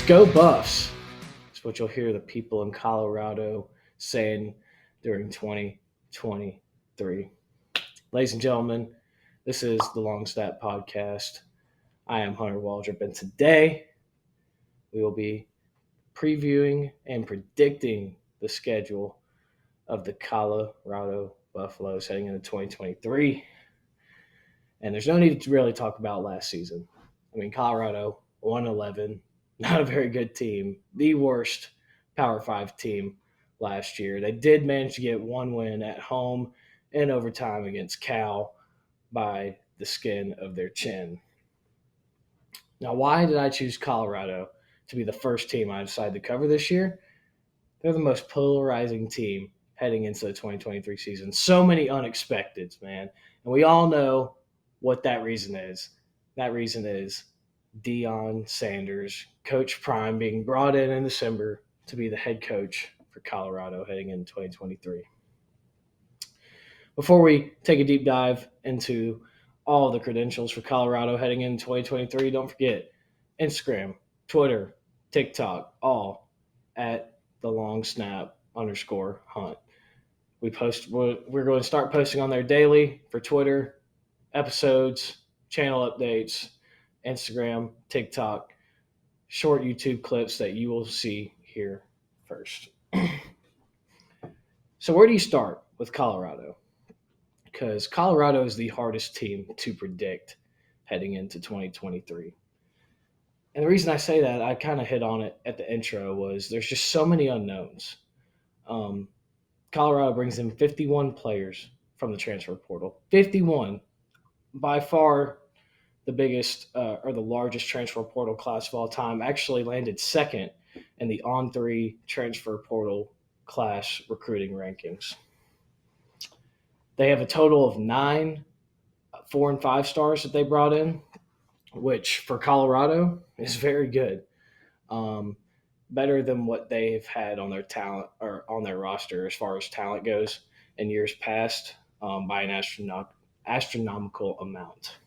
Go Buffs. That's what you'll hear the people in Colorado saying during 2023. Ladies and gentlemen, this is the Long Snap Podcast. I am Hunter Waldrop, and today we will be previewing and predicting the schedule of the Colorado Buffaloes heading into 2023. And there's no need to really talk about last season. I mean, Colorado 1-11, not a very good team, the worst Power 5 team last year. They did manage to get one win at home in overtime against Cal by the skin of their chin. Now, why did I choose Colorado to be the first team I decided to cover this year? They're the most polarizing team heading into the 2023 season. So many unexpecteds, man. And we all know what that reason is. That reason is Deion Sanders, Coach Prime, being brought in December to be the head coach for Colorado heading into 2023. Before we take a deep dive into all the credentials for Colorado heading into 2023, don't forget Instagram, Twitter, TikTok, all at the long snap _hunt. We're going to start posting on there daily for Twitter, episodes, channel updates, Instagram, TikTok, short YouTube clips that you will see here first. So where do you start with Colorado? Because Colorado is the hardest team to predict heading into 2023. And the reason I say that, I kind of hit on it at the intro, was there's just so many unknowns. Colorado brings in 51 players from the transfer portal. 51, by far the biggest or the largest transfer portal class of all time, actually landed second in the On3 transfer portal class recruiting rankings. They have a total of 9 4 and 5 stars that they brought in, which for Colorado is very good. Better than what they've had on their talent or on their roster as far as talent goes in years past by an astronomical amount.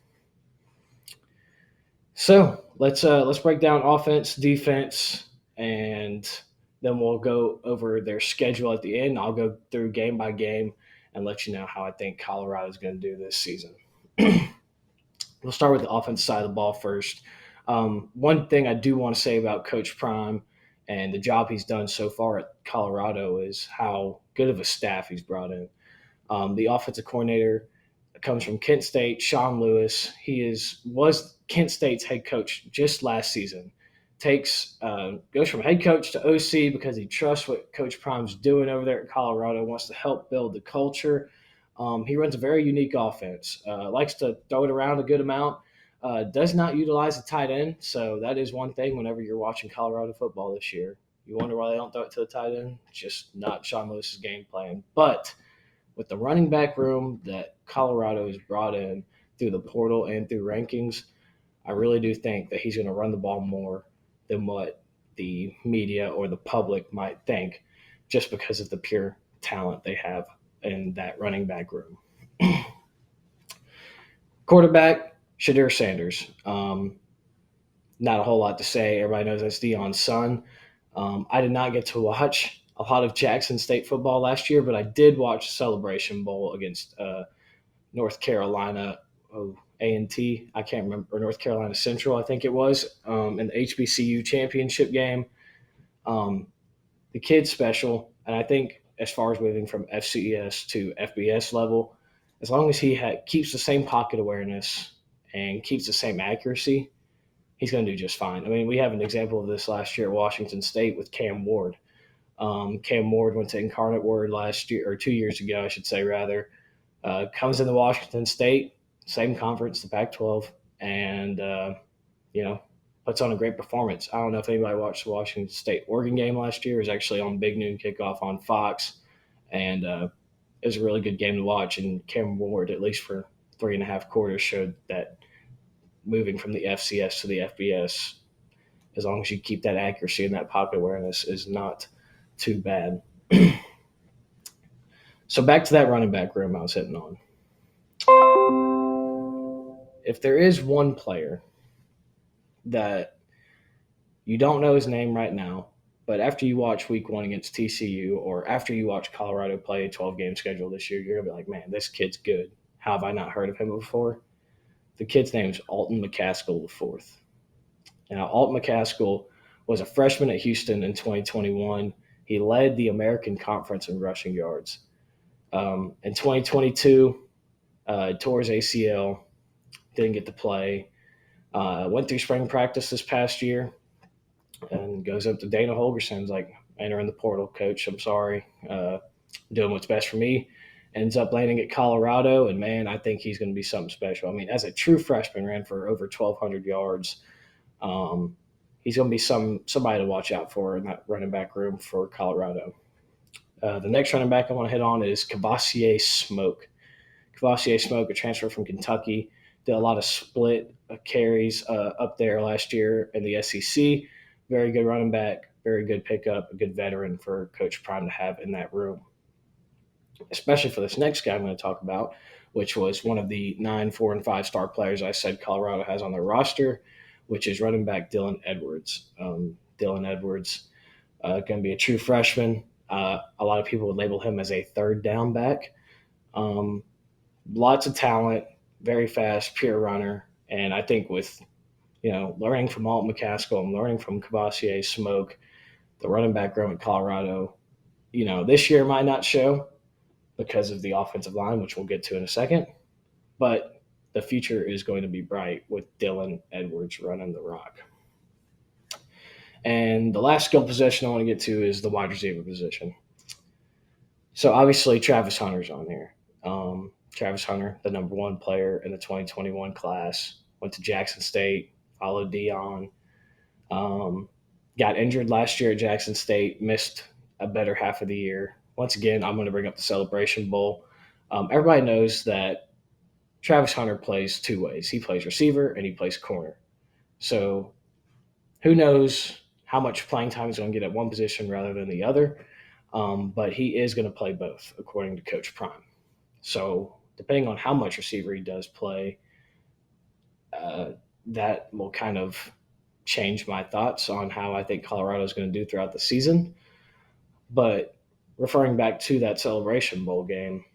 So let's break down offense, defense, and then we'll go over their schedule at the end. I'll go through game by game and let you know how I think Colorado is going to do this season. We'll start with the offense side of the ball first. One thing I do want to say about Coach Prime and the job he's done so far at Colorado is how good of a staff he's brought in. The offensive coordinator comes from Kent State, Sean Lewis. He was Kent State's head coach just last season. Goes from head coach to OC because he trusts what Coach Prime's doing over there at Colorado, wants to help build the culture. He runs a very unique offense, likes to throw it around a good amount, does not utilize a tight end. So that is one thing whenever you're watching Colorado football this year. You wonder why they don't throw it to the tight end. It's just not Sean Lewis's game plan. But with the running back room that Colorado has brought in through the portal and through rankings, I really do think that he's going to run the ball more than what the media or the public might think, just because of the pure talent they have in that running back room. Quarterback, Shadir Sanders. Not a whole lot to say. Everybody knows that's Deion's son. I did not get to watch a lot of Jackson State football last year, but I did watch the Celebration Bowl against North Carolina A&T. I can't remember, or North Carolina Central, I think it was, in the HBCU championship game. The kid's special, and I think as far as moving from FCS to FBS level, as long as he keeps the same pocket awareness and keeps the same accuracy, he's going to do just fine. I mean, we have an example of this last year at Washington State with Cam Ward. Cam Ward went to Incarnate Word last year, or 2 years ago, I should say, rather. Comes into Washington State, same conference, the Pac-12, and, puts on a great performance. I don't know if anybody watched the Washington State-Oregon game last year. It was actually on Big Noon Kickoff on Fox, and it was a really good game to watch. And Cam Ward, at least for 3.5 quarters, showed that moving from the FCS to the FBS, as long as you keep that accuracy and that pocket awareness, is not too bad. So back to that running back room I was hitting on. If there is one player that You don't know his name right now, but after you watch week one against TCU or after you watch Colorado play a 12-game schedule this year, you're going to be like, man, this kid's good. How have I not heard of him before? The kid's name is Alton McCaskill IV. Now, Alton McCaskill was a freshman at Houston in 2021. He led the American Conference in rushing yards. In 2022, tore his ACL, didn't get to play. Went through spring practice this past year and goes up to Dana Holgerson's like, enter in the portal, coach. I'm sorry. Doing what's best for me. Ends up landing at Colorado, and man, I think he's going to be something special. I mean, as a true freshman, ran for over 1,200 yards. Um, he's going to be somebody to watch out for in that running back room for Colorado. The next running back I want to hit on is Cavassier Smoke. Cavassier Smoke, a transfer from Kentucky, did a lot of split carries up there last year in the SEC. Very good running back, very good pickup, a good veteran for Coach Prime to have in that room, especially for this next guy I'm going to talk about, which was one of the 9, 4, and 5-star players I said Colorado has on their roster, which is running back Dylan Edwards. Dylan Edwards, going to be a true freshman. A lot of people would label him as a third down back. Lots of talent, very fast, pure runner. And I think with, learning from Alt McCaskill and learning from Cavassier Smoke, the running back room at Colorado, this year might not show because of the offensive line, which we'll get to in a second. But the future is going to be bright with Dylan Edwards running the rock. And the last skill position I want to get to is the wide receiver position. So obviously Travis Hunter's on here. Travis Hunter, the number one player in the 2021 class, went to Jackson State, followed Dion. Got injured last year at Jackson State, missed a better half of the year. Once again, I'm going to bring up the Celebration Bowl. Everybody knows that Travis Hunter plays two ways. He plays receiver and he plays corner. So who knows how much playing time he's going to get at one position rather than the other. But he is going to play both, according to Coach Prime. So depending on how much receiver he does play, that will kind of change my thoughts on how I think Colorado is going to do throughout the season. But referring back to that Celebration Bowl game,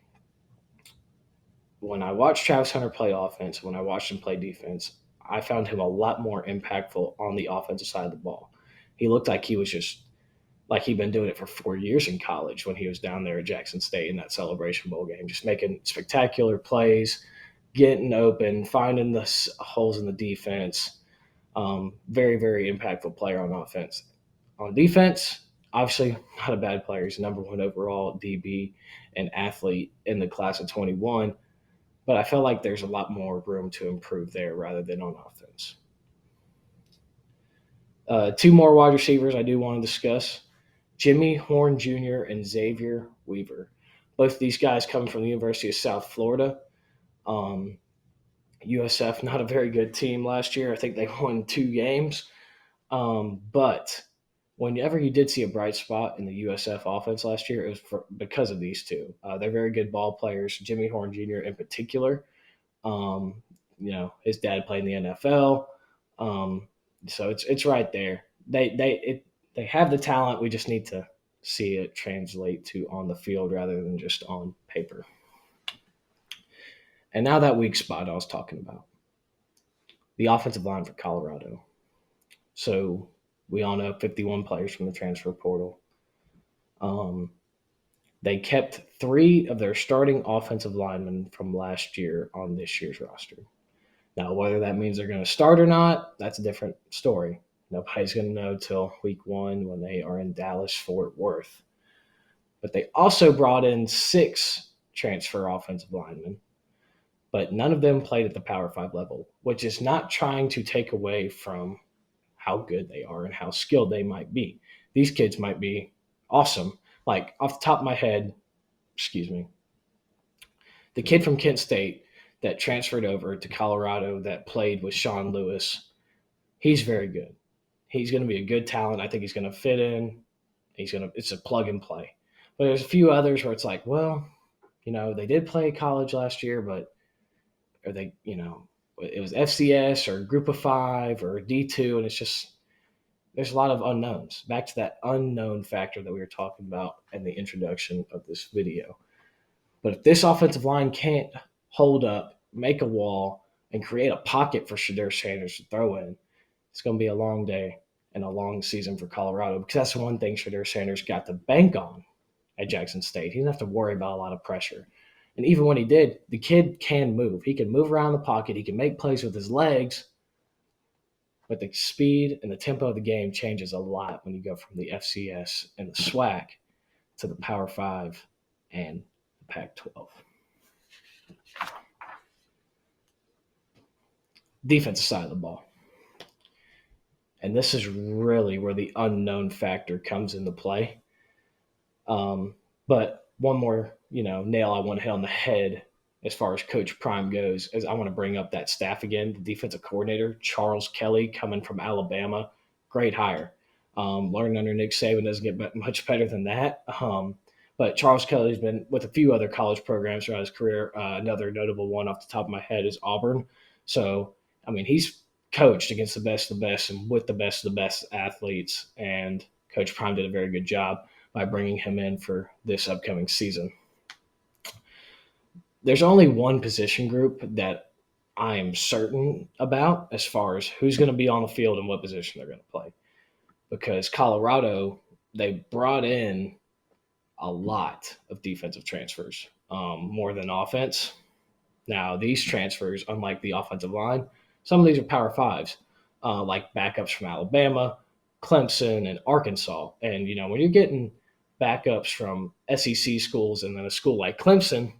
when I watched Travis Hunter play offense, when I watched him play defense, I found him a lot more impactful on the offensive side of the ball. He looked like he was just like he'd been doing it for 4 years in college when he was down there at Jackson State in that Celebration Bowl game, just making spectacular plays, getting open, finding the holes in the defense. Very, very impactful player on offense. On defense, obviously not a bad player. He's number one overall DB and athlete in the class of 21. But I feel like there's a lot more room to improve there rather than on offense. Two more wide receivers I do want to discuss. Jimmy Horn Jr. and Xavier Weaver. Both of these guys coming from the University of South Florida. USF, not a very good team last year. I think they won 2 games. But whenever you did see a bright spot in the USF offense last year, it was because of these two. They're very good ball players. Jimmy Horn Jr. in particular. His dad played in the NFL. So it's right there. They have the talent. We just need to see it translate to on the field rather than just on paper. And now that weak spot I was talking about, the offensive line for Colorado. So we all know 51 players from the transfer portal. They kept 3 of their starting offensive linemen from last year on this year's roster. Now, whether that means they're going to start or not, that's a different story. Nobody's going to know till week 1 when they are in Dallas, Fort Worth. But they also brought in 6 transfer offensive linemen, but none of them played at the Power 5 level, which is not trying to take away from how good they are and how skilled they might be. These kids might be awesome. Like, off the top of my head, the kid from Kent State that transferred over to Colorado that played with Sean Lewis, he's very good. He's going to be a good talent. I think he's going to fit in. It's a plug and play. But there's a few others where it's like, well, they did play college last year, but are they, it was FCS or Group of 5 or D2, and it's just There's a lot of unknowns. Back to that unknown factor that we were talking about in the introduction of this video. But if this offensive line can't hold up, make a wall, and create a pocket for Shadur Sanders to throw in, it's going to be a long day and a long season for Colorado, because that's the one thing Shadur Sanders got to bank on at Jackson State. He didn't have to worry about a lot of pressure. And even when he did, the kid can move. He can move around the pocket. He can make plays with his legs. But the speed and the tempo of the game changes a lot when you go from the FCS and the SWAC to the Power 5 and the Pac 12. Defensive side of the ball. And this is really where the unknown factor comes into play. But one more, nail I want to hit on the head as far as Coach Prime goes is I want to bring up that staff again. The defensive coordinator, Charles Kelly, coming from Alabama, great hire. Learning under Nick Saban doesn't get much better than that. But Charles Kelly's been with a few other college programs throughout his career. Another notable one off the top of my head is Auburn. So, I mean, he's coached against the best of the best and with the best of the best athletes. And Coach Prime did a very good job by bringing him in for this upcoming season. There's only one position group that I am certain about as far as who's going to be on the field and what position they're going to play. Because Colorado, they brought in a lot of defensive transfers, more than offense. Now, these transfers, unlike the offensive line, some of these are Power Fives, like backups from Alabama, Clemson, and Arkansas. And, when you're getting backups from SEC schools and then a school like Clemson,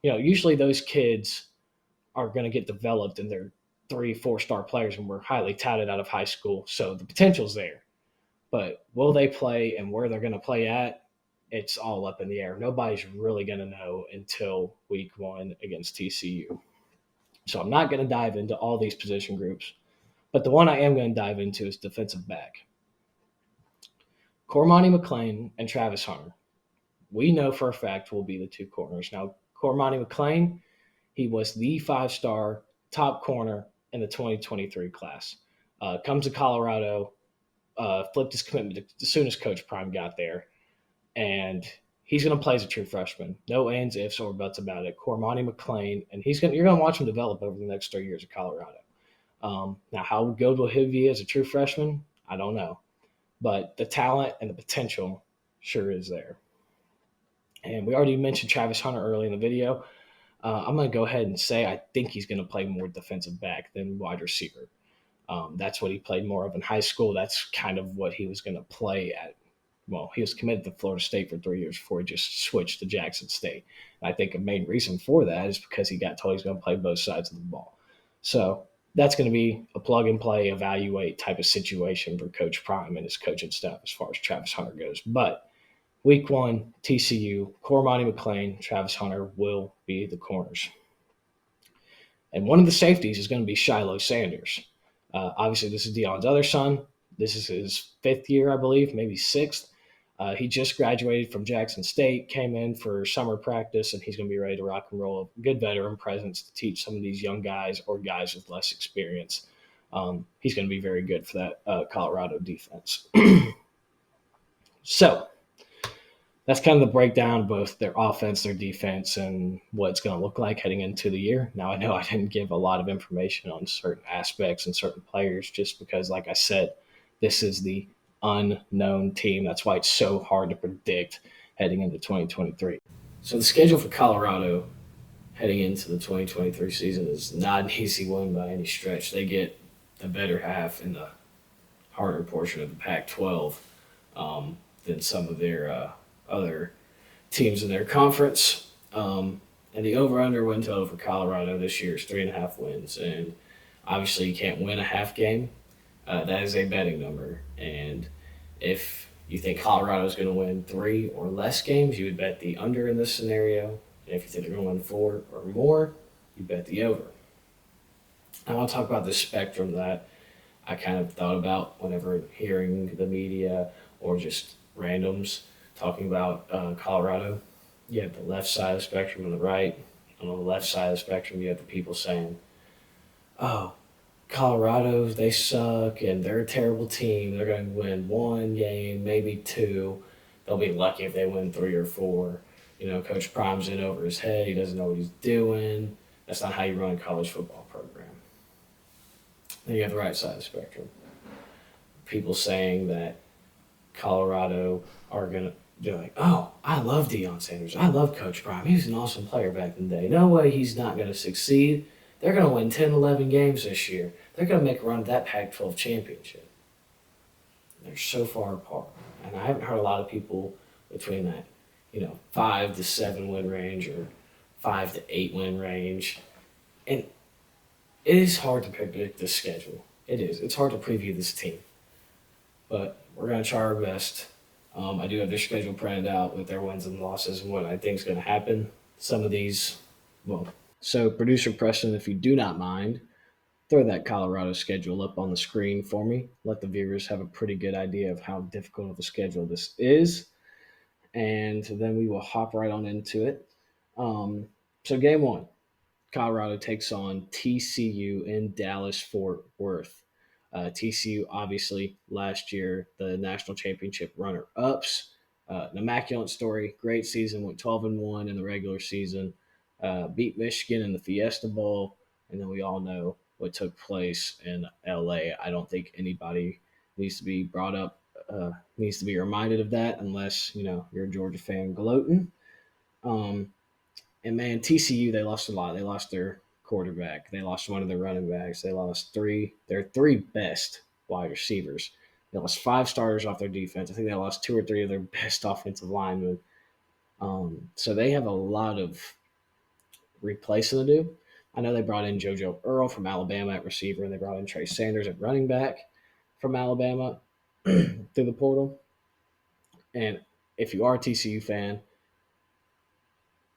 usually those kids are going to get developed and they're 3-4 star players and were highly touted out of high school. So the potential's there. But will they play and where they're going to play at? It's all up in the air. Nobody's really going to know until week 1 against TCU. So I'm not going to dive into all these position groups. But the one I am going to dive into is defensive back. Cormani McClain and Travis Hunter, we know for a fact will be the two corners. Now, Cormani McClain, he was the 5-star top corner in the 2023 class. Comes to Colorado, flipped his commitment as soon as Coach Prime got there. And he's going to play as a true freshman. No ands, ifs, or buts about it. Cormani McClain, and you're going to watch him develop over the next 3 years at Colorado. Now, how good will he be as a true freshman? I don't know. But the talent and the potential sure is there. And we already mentioned Travis Hunter early in the video. I'm going to go ahead and say I think he's going to play more defensive back than wide receiver. That's what he played more of in high school. That's kind of what he was going to play at. Well, he was committed to Florida State for 3 years before he just switched to Jackson State. And I think a main reason for that is because he got told he's going to play both sides of the ball. So that's going to be a plug-and-play, evaluate type of situation for Coach Prime and his coaching staff as far as Travis Hunter goes. But week 1, TCU, Cormani McClain, Travis Hunter will be the corners. And one of the safeties is going to be Shiloh Sanders. Obviously, this is Deion's other son. This is his 5th year, I believe, maybe 6th. He just graduated from Jackson State, came in for summer practice, and he's going to be ready to rock and roll. A good veteran presence to teach some of these young guys or guys with less experience. He's going to be very good for that Colorado defense. So that's kind of the breakdown of both their offense, their defense, and what it's going to look like heading into the year. Now, I know I didn't give a lot of information on certain aspects and certain players just because, like I said, this is the unknown team. That's why it's so hard to predict heading into 2023. So the schedule for Colorado heading into the 2023 season is not an easy one by any stretch. They get the better half in the harder portion of the Pac-12 than some of their other teams in their conference. And the over-under win total for Colorado this year is 3.5 wins. And obviously you can't win a half game. That is a betting number. And if you think Colorado is going to win 3 or less games, you would bet the under in this scenario. And if you think they're going to win 4 or more, you bet the over. I want to talk about the spectrum that I kind of thought about whenever hearing the media or just randoms talking about Colorado. You have the left side of the spectrum and the right. And on the left side of the spectrum, you have the people saying, oh, Colorado, they suck and they're a terrible team. They're going to win one game, maybe two. They'll be lucky if they win three or four. Coach Prime's in over his head. He doesn't know what he's doing. That's not how you run a college football program. Then you have the right side of the spectrum. People saying that Colorado are going to be like, oh, I love Deion Sanders. I love Coach Prime. He was an awesome player back in the day. No way he's not going to succeed. They're going to win 10, 11 games this year. They're going to make a run at that Pac 12 championship. They're so far apart. And I haven't heard a lot of people between that, 5 to 7 win range or 5 to 8 win range. And it is hard to predict this schedule. It is. It's hard to preview this team. But we're going to try our best. I do have their schedule printed out with their wins and losses and what I think is going to happen. Some of these, well, so producer Preston, if you do not mind, throw that Colorado schedule up on the screen for me. Let the viewers have a pretty good idea of how difficult of a schedule this is. And then we will hop right on into it. So, game one, Colorado takes on TCU in Dallas Fort Worth. TCU, obviously, last year, the national championship runner ups. An immaculate story, great season, went 12-1 in the regular season, beat Michigan in the Fiesta Bowl, and then we all know what took place in LA. I don't think anybody needs to be brought up, needs to be reminded of that unless, you're a Georgia fan gloating. Um, and man, TCU, they lost a lot. They lost their quarterback. They lost one of their running backs. They lost their three best wide receivers. They lost 5 starters off their defense. I think they lost 2 or 3 of their best offensive linemen. So they have a lot of replacing to do. I know they brought in JoJo Earl from Alabama at receiver, and they brought in Trey Sanders at running back from Alabama through the portal. And if you are a TCU fan,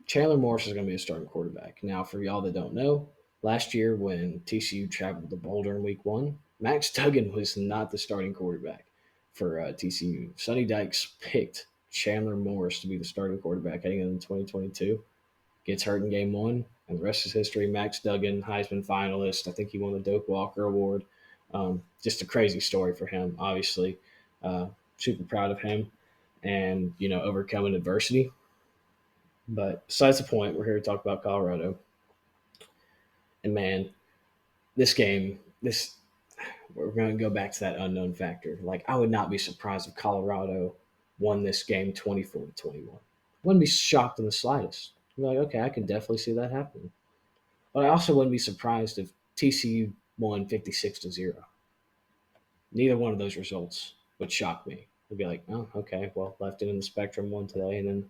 Chandler Morris is going to be a starting quarterback. Now, for y'all that don't know, last year when TCU traveled to Boulder in week one, Max Duggan was not the starting quarterback for TCU. Sonny Dykes picked Chandler Morris to be the starting quarterback heading into 2022. Gets hurt in game one, and the rest is history. Max Duggan, Heisman finalist. I think he won the Doak Walker Award. Just a crazy story for him, obviously. Super proud of him and, overcoming adversity. But besides the point, we're here to talk about Colorado. And man, this game, this we're going to go back to that unknown factor. Like I would not be surprised if Colorado won this game 24-21. Wouldn't be shocked in the slightest. I'd be like, okay, I can definitely see that happening. But I also wouldn't be surprised if TCU won 56-0. Neither one of those results would shock me. I'd be like, oh, okay, well, left it in the spectrum one today, and then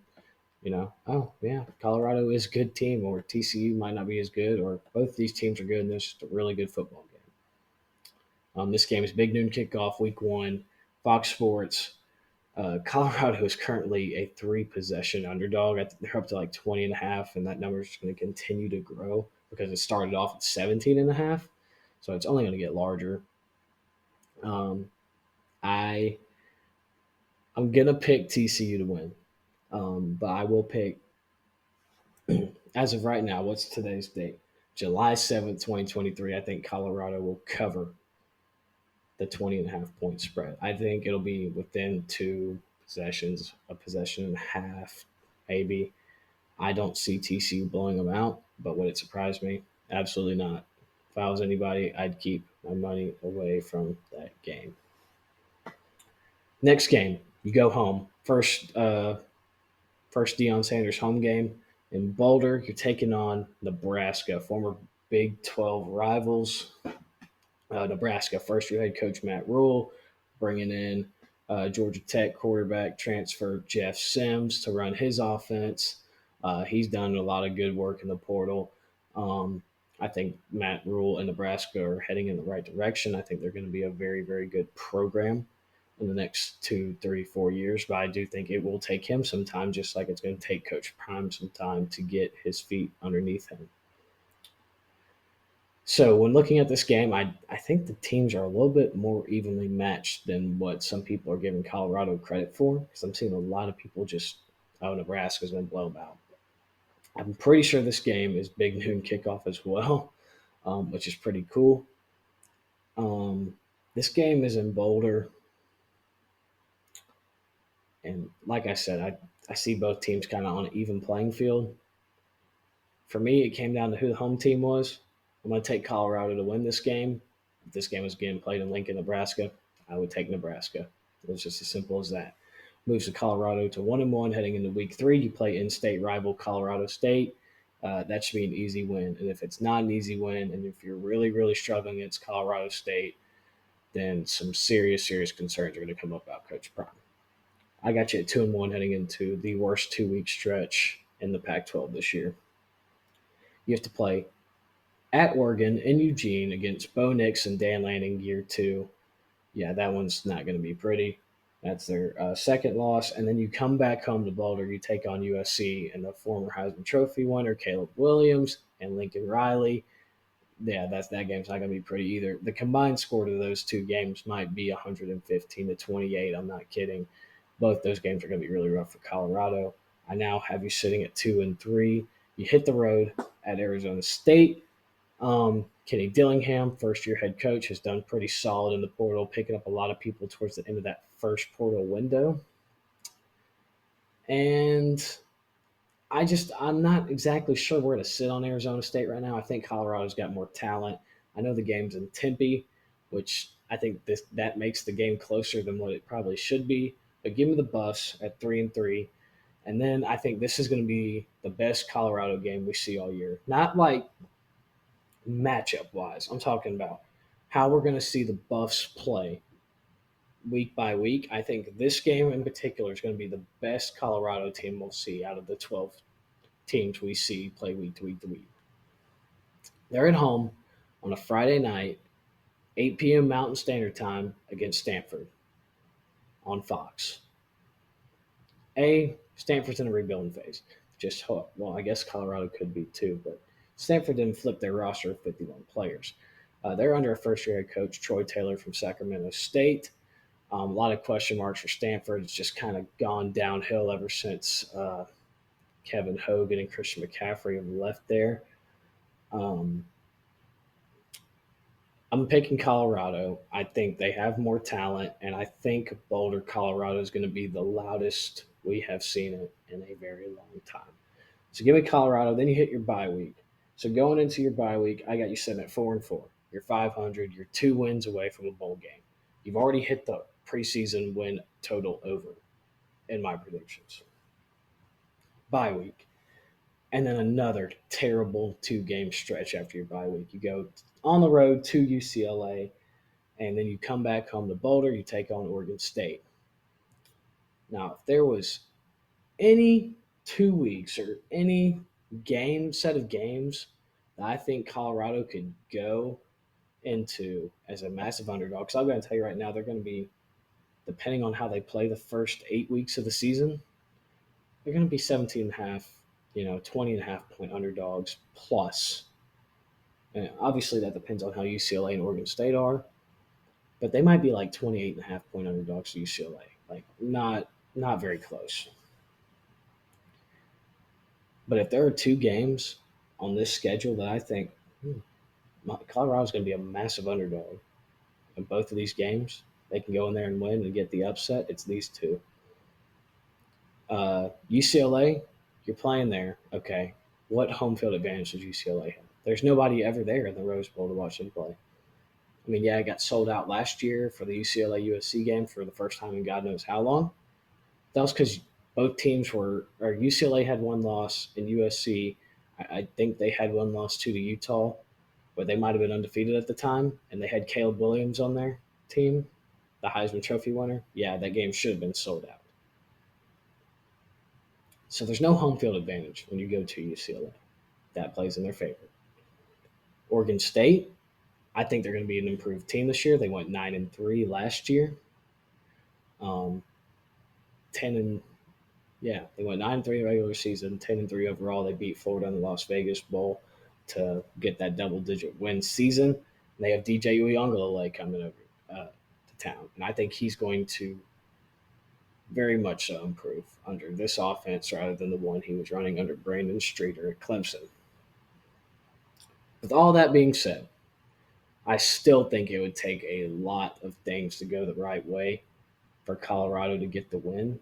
oh yeah, Colorado is a good team, or TCU might not be as good, or both these teams are good, and it's just a really good football game. This game is big noon kickoff, week one, Fox Sports. Colorado is currently a 3 possession underdog. They're up to like 20 and a half, and that number is going to continue to grow because it started off at 17 and a half. So it's only going to get larger. Um, I I'm gonna pick TCU to win, but I will pick as of right now. What's today's date? July 7th, 2023. I think Colorado will cover the 20 and a half point spread. I think it'll be within 2 possessions, a possession and a half, maybe. I don't see TCU blowing them out, but would it surprise me? Absolutely not. If I was anybody, I'd keep my money away from that game. Next game, you go home. First Deion Sanders home game in Boulder. You're taking on Nebraska, former Big 12 rivals. Nebraska, first year head coach Matt Rule, bringing in Georgia Tech quarterback transfer Jeff Sims to run his offense. He's done a lot of good work in the portal. I think Matt Rule and Nebraska are heading in the right direction. I think they're going to be a very, very good program in the next 2, 3, 4 years. But I do think it will take him some time, just like it's going to take Coach Prime some time to get his feet underneath him. So when looking at this game, I think the teams are a little bit more evenly matched than what some people are giving Colorado credit for. Because I'm seeing a lot of people just, oh, Nebraska's going to blow them out. I'm pretty sure this game is big noon kickoff as well, which is pretty cool. This game is in Boulder, and like I said, I see both teams kind of on an even playing field. For me, it came down to who the home team was. I'm going to take Colorado to win this game. If this game was getting played in Lincoln, Nebraska, I would take Nebraska. It's just as simple as that. Moves to Colorado to 1-1 heading into week 3. You play in-state rival Colorado State. That should be an easy win. And if it's not an easy win, and if you're really, really struggling against Colorado State, then some serious, serious concerns are going to come up about Coach Prime. I got you at 2-1 heading into the worst 2 week stretch in the Pac-12 this year. You have to play at Oregon in Eugene against Bo Nix and Dan Lanning year 2. Yeah, that one's not going to be pretty. That's their second loss. And then you come back home to Boulder. You take on USC and the former Heisman Trophy winner, Caleb Williams and Lincoln Riley. Yeah, that game's not going to be pretty either. The combined score to those two games might be 115-28. I'm not kidding. Both those games are going to be really rough for Colorado. I now have you sitting at 2-3. You hit the road at Arizona State. Kenny Dillingham, first year head coach, has done pretty solid in the portal, picking up a lot of people towards the end of that first portal window. And I'm not exactly sure where to sit on Arizona State right now. I think Colorado's got more talent. I know the game's in Tempe, which I think that makes the game closer than what it probably should be. But give me the Buffs at 3-3. And then I think this is going to be the best Colorado game we see all year. Not like matchup wise. I'm talking about how we're going to see the Buffs play week by week. I think this game in particular is going to be the best Colorado team we'll see out of the 12 teams we see play week to week to week. They're at home on a Friday night, 8 p.m. Mountain Standard Time against Stanford on Fox. Stanford's in a rebuilding phase. Well, I guess Colorado could be too, but Stanford didn't flip their roster of 51 players. They're under a first-year head coach, Troy Taylor from Sacramento State. A lot of question marks for Stanford. It's just kind of gone downhill ever since Kevin Hogan and Christian McCaffrey have left there. Um, I'm picking Colorado. I think they have more talent, and I think Boulder, Colorado is going to be the loudest we have seen it in a very long time. So give me Colorado. Then you hit your bye week. So going into your bye week, I got you sitting at 4-4. You're 500. You're 2 wins away from a bowl game. You've already hit the preseason win total over in my predictions. Bye week. And then another terrible 2 game stretch after your bye week. You go on the road to UCLA, and then you come back home to Boulder. You take on Oregon State. Now, if there was any 2 weeks or any set of games that I think Colorado could go into as a massive underdog, because I'm going to tell you right now, they're going to be, depending on how they play the first 8 weeks of the season, they're going to be 17 and a half, 20 and a half point underdogs plus. And obviously, that depends on how UCLA and Oregon State are, but they might be like 28 and a half point underdogs to UCLA. Like, not very close. But if there are 2 games on this schedule that I think Colorado's going to be a massive underdog in both of these games, they can go in there and win and get the upset. It's these two. UCLA, you're playing there. Okay. What home field advantage does UCLA have? There's nobody ever there in the Rose Bowl to watch them play. I mean, yeah, it got sold out last year for the UCLA USC game for the first time in God knows how long. That was because both teams or UCLA had 1 loss, and USC, I think they had 1 loss to Utah, but they might have been undefeated at the time, and they had Caleb Williams on their team, the Heisman Trophy winner. Yeah, that game should have been sold out. So there's no home field advantage when you go to UCLA. That plays in their favor. Oregon State, I think they're going to be an improved team this year. They went 9-3 last year. 10 and Yeah, they went 9-3 regular season, 10-3 overall. They beat Florida in the Las Vegas Bowl to get that double-digit win season. And they have DJ Uyunglele coming over to town, and I think he's going to very much so improve under this offense rather than the one he was running under Brandon Streeter at Clemson. With all that being said, I still think it would take a lot of things to go the right way for Colorado to get the win.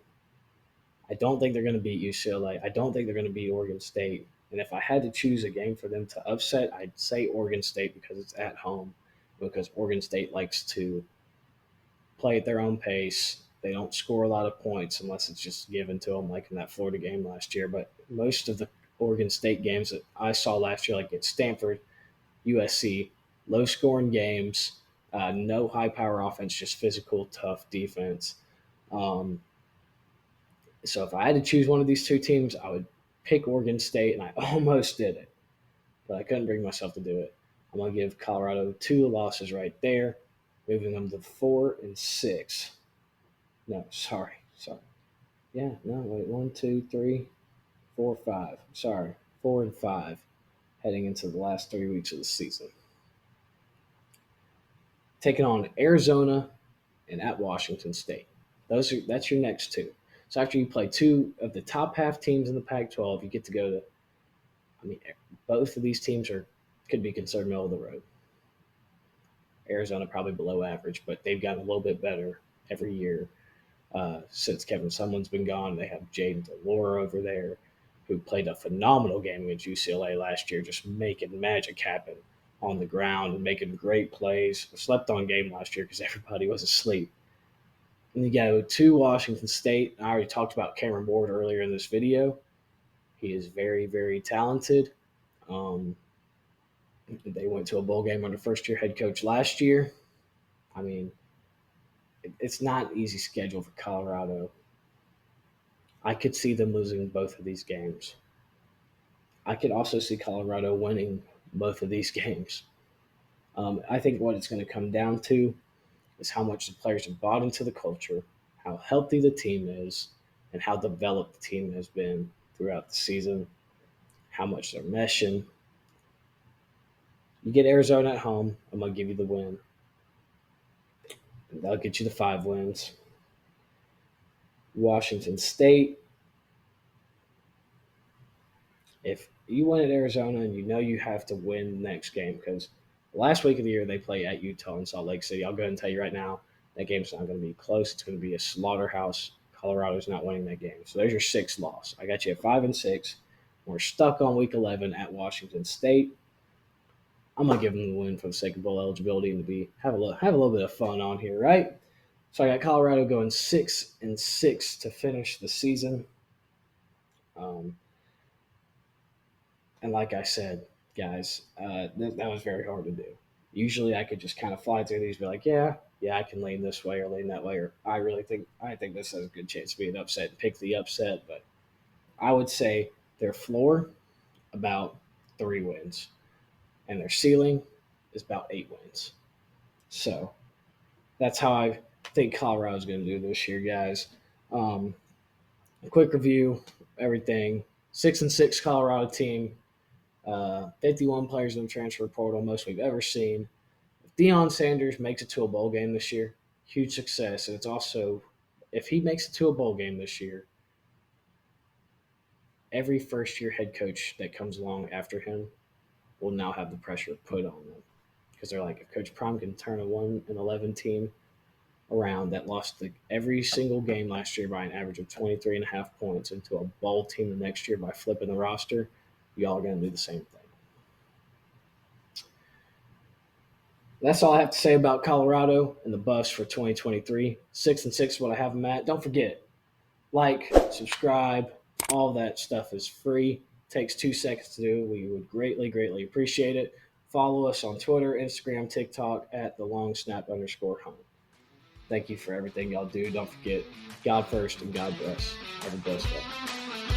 I don't think they're going to beat UCLA. I don't think they're going to beat Oregon State. And if I had to choose a game for them to upset, I'd say Oregon State because it's at home, because Oregon State likes to play at their own pace. They don't score a lot of points unless it's just given to them, like in that Florida game last year. But most of the Oregon State games that I saw last year, like at Stanford, USC, low scoring games, no high power offense, just physical, tough defense. Um, so if I had to choose one of these two teams, I would pick Oregon State, and I almost did it, but I couldn't bring myself to do it. I'm going to give Colorado two losses right there, moving them to 4-6. No, sorry. Yeah, no, wait, 1, 2, 3, 4, 5. Sorry, 4-5, heading into the last 3 weeks of the season. Taking on Arizona and at Washington State. That's your next two. So after you play two of the top half teams in the Pac-12, you get to go to. I mean, both of these teams could be considered middle of the road. Arizona probably below average, but they've gotten a little bit better every year since Kevin Sumlin's been gone. They have Jaden Delora over there, who played a phenomenal game against UCLA last year, just making magic happen on the ground and making great plays. A slept on game last year because everybody was asleep. And you go to Washington State. I already talked about Cameron Ward earlier in this video. He is very, very talented. Um, they went to a bowl game under first year head coach last year. I mean, it's not an easy schedule for Colorado. I could see them losing both of these games. I could also see Colorado winning both of these games. I think what it's going to come down to is how much the players have bought into the culture, how healthy the team is, and how developed the team has been throughout the season, how much they're meshing. You get Arizona at home, I'm going to give you the win. And that'll get you the 5 wins. Washington State, if you win at Arizona and you know you have to win the next game, because last week of the year they play at Utah in Salt Lake City. I'll go ahead and tell you right now, that game's not going to be close. It's going to be a slaughterhouse. Colorado's not winning that game. So there's your 6th loss. I got you at 5-6. We're stuck on week 11 at Washington State. I'm gonna give them the win for the sake of bowl eligibility and to have a little bit of fun on here, right? So I got Colorado going 6-6 to finish the season. Um, and like I said, guys, that was very hard to do. Usually, I could just kind of fly through these, be like, yeah, I can lean this way or lean that way, or I think this has a good chance to be an upset and pick the upset. But I would say their floor about 3 wins, and their ceiling is about 8 wins. So that's how I think Colorado's going to do this year, guys. A quick review, everything. 6-6 Colorado team. 51 players in the transfer portal, most we've ever seen. If Deion Sanders makes it to a bowl game this year, huge success. And it's also, if he makes it to a bowl game this year, every first year head coach that comes along after him will now have the pressure put on them. Because they're like, if Coach Prime can turn a 1-11 team around that lost every single game last year by an average of 23.5 points into a bowl team the next year by flipping the roster, y'all are going to do the same thing. That's all I have to say about Colorado and the Buffs for 2023. 6-6 is what I have them at. Don't forget, like, subscribe, all that stuff is free. Takes 2 seconds to do. We would greatly, greatly appreciate it. Follow us on Twitter, Instagram, TikTok at @thelongsnap_hunt. Thank you for everything y'all do. Don't forget, God first and God bless. Have a blessed day.